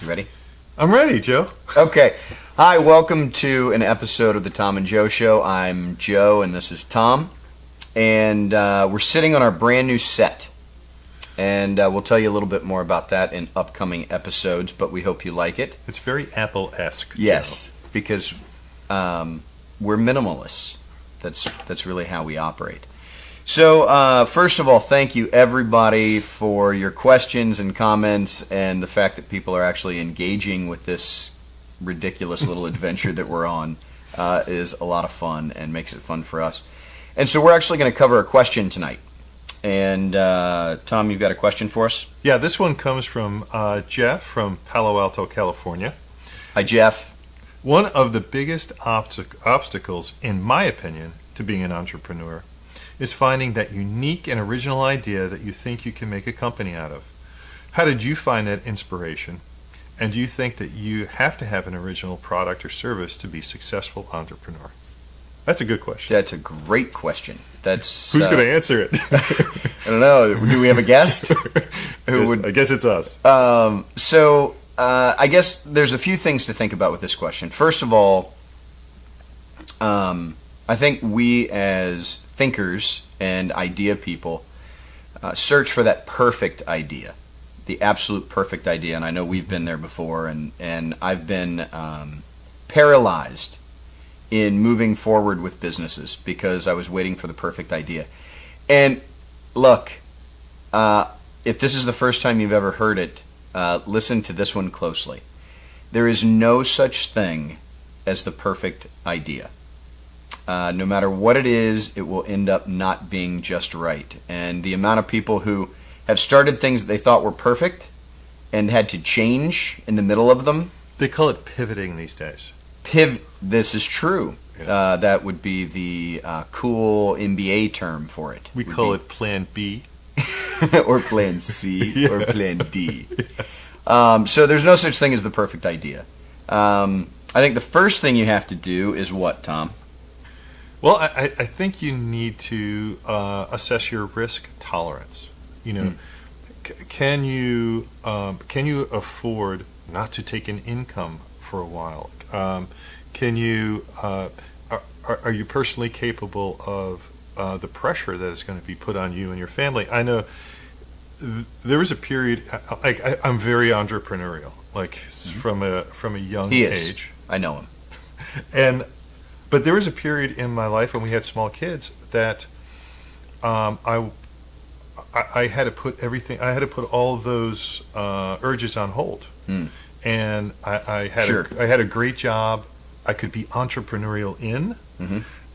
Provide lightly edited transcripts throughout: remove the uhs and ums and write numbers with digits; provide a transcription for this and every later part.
You ready? I'm ready, Joe. Okay. Hi, welcome to an episode of the Tom and Joe Show. I'm Joe, and this is Tom. And we're sitting on our brand new set. And we'll tell you a little bit more about that in upcoming episodes, but we hope you like it. It's very Apple-esque, Yes, Joe. because we're minimalists. That's really how we operate. So, first of all, thank you, everybody, for your questions and comments and the fact that people are actually engaging with this ridiculous little adventure that we're on is a lot of fun and makes it fun for us. And so we're actually going to cover a question tonight. And, Tom, you've got a question for us? Yeah, this one comes from Jeff from Palo Alto, California. Hi, Jeff. One of the biggest obstacles, in my opinion, to being an entrepreneur is finding that unique and original idea that you think you can make a company out of. How did you find that inspiration? And do you think that you have to have an original product or service to be a successful entrepreneur? That's a good question. That's a great question. That's Who's going to answer it? I don't know. Do we have a guest? I guess it's us. I guess there's a few things to think about with this question. First of all, I think we as thinkers and idea people search for that perfect idea, the absolute perfect idea. And I know we've been there before, and I've been paralyzed in moving forward with businesses because I was waiting for the perfect idea. And look, if this is the first time you've ever heard it, listen to this one closely. There is no such thing as the perfect idea. No matter what it is, it will end up not being just right. And the amount of people who have started things that they thought were perfect and had to change in the middle of them. They call it pivoting these days. This is true. Yeah. That would be the cool MBA term for it. We call it Plan B. Or Plan C, yeah. Or Plan D. Yes. So there's no such thing as the perfect idea. I think the first thing you have to do is what, Tom? Well, I think you need to assess your risk tolerance. You know, can you afford not to take an income for a while? Can you are you personally capable of the pressure that is going to be put on you and your family? I know there was a period. I'm very entrepreneurial, from a young age. I know him. But there was a period in my life when we had small kids that I had to put everything. I had to put all those urges on hold. And I had a great job. I could be entrepreneurial in,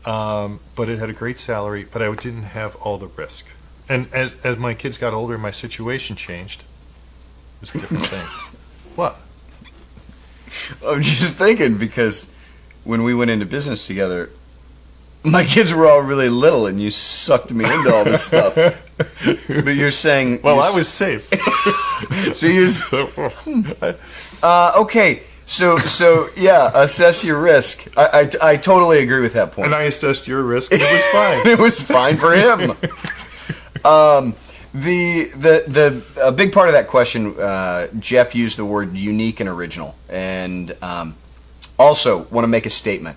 but it had a great salary. But I didn't have all the risk. And as my kids got older, my situation changed. It was a different thing. What? I'm just thinking because when we went into business together, my kids were all really little, and you sucked me into all this stuff. But you're saying, well, I was safe. So okay. So yeah, assess your risk. I totally agree with that point. And I assessed your risk, and it was fine. It was fine for him. A big part of that question, Jeff used the word unique and original, and also want to make a statement.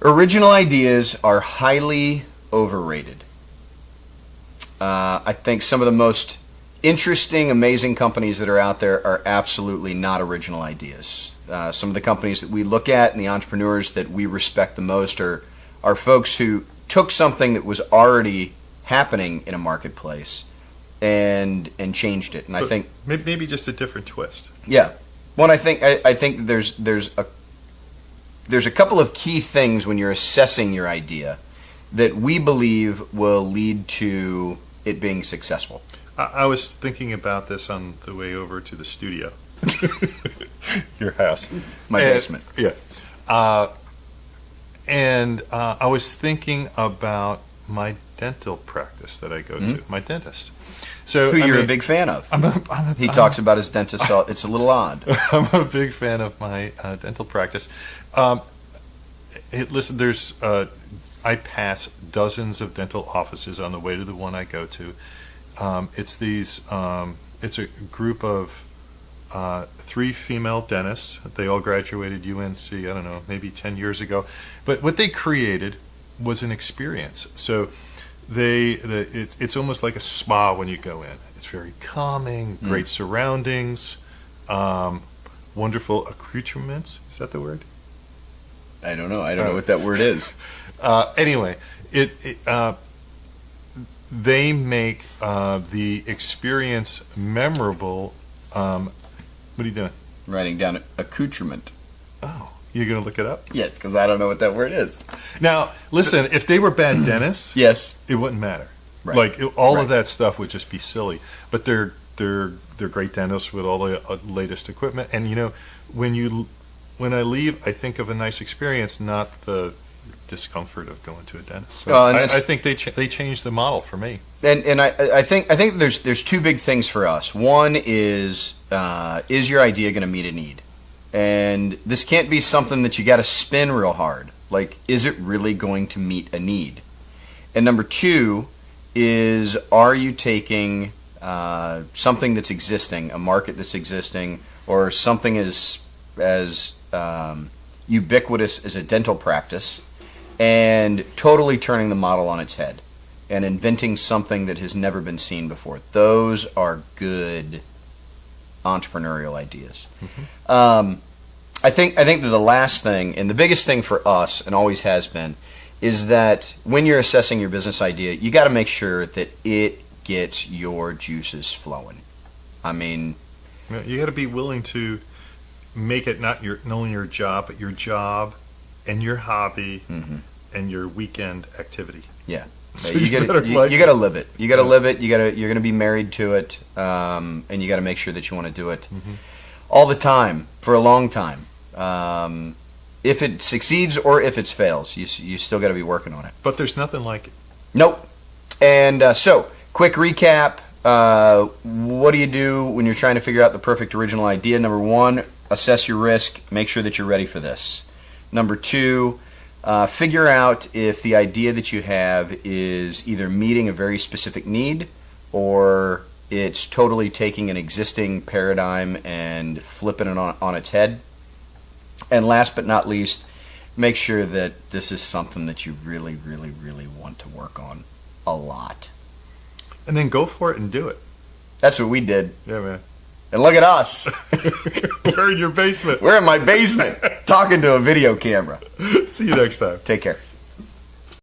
Original ideas are highly overrated. I think some of the most interesting, amazing companies that are out there are absolutely not original ideas. Some of the companies that we look at and the entrepreneurs that we respect the most are folks who took something that was already happening in a marketplace and changed it. And I think maybe just a different twist. Yeah. Well, I think there's a couple of key things when you're assessing your idea that we believe will lead to it being successful. I was thinking about this on the way over to the studio. Your house. My basement. Yeah. And I was thinking about my dental practice that I go to, my dentist. So who you're a big fan of. He talks about his dentist. It's a little odd. I'm a big fan of my dental practice. Listen, I pass dozens of dental offices on the way to the one I go to. It's a group of 3 female dentists. They all graduated UNC, I don't know, maybe 10 years ago. But what they created was an experience. So it's almost like a spa when you go in. It's very calming, great surroundings, wonderful accoutrements. Is that the word? I don't know. I don't know what that word is. Anyway, they make the experience memorable. What are you doing? Writing down accoutrement. Oh, you're going to look it up? Yes, because I don't know what that word is. Now, listen, if they were bad dentists, yes, it wouldn't matter. Right. Like all Right. of that stuff would just be silly. But they're great dentists with all the latest equipment. And when I leave, I think of a nice experience, not the discomfort of going to a dentist. So I think they changed the model for me. And I think there's 2 big things for us. One is your idea going to meet a need? And this can't be something that you got to spin real hard. Like, is it really going to meet a need? And number 2 is, are you taking something that's existing, a market that's existing, or something as ubiquitous as a dental practice, and totally turning the model on its head and inventing something that has never been seen before? Those are good entrepreneurial ideas. I think that the last thing, and the biggest thing for us, and always has been, is that when you're assessing your business idea, you got to make sure that it gets your juices flowing. I mean, you got to be willing to make it not only your job, but your job and your hobby and your weekend activity. Yeah. So you got to live it. You got to live it. You're going to be married to it, and you got to make sure that you want to do it all the time for a long time. If it succeeds or if it fails, you still got to be working on it. But there's nothing like it. Nope. And so, quick recap. What do you do when you're trying to figure out the perfect original idea? Number 1, assess your risk. Make sure that you're ready for this. Number 2, figure out if the idea that you have is either meeting a very specific need or it's totally taking an existing paradigm and flipping it on its head. And last but not least, make sure that this is something that you really, really, really want to work on a lot. And then go for it and do it. That's what we did. Yeah, man. And look at us. We're in your basement. We're in my basement talking to a video camera. See you next time. Take care.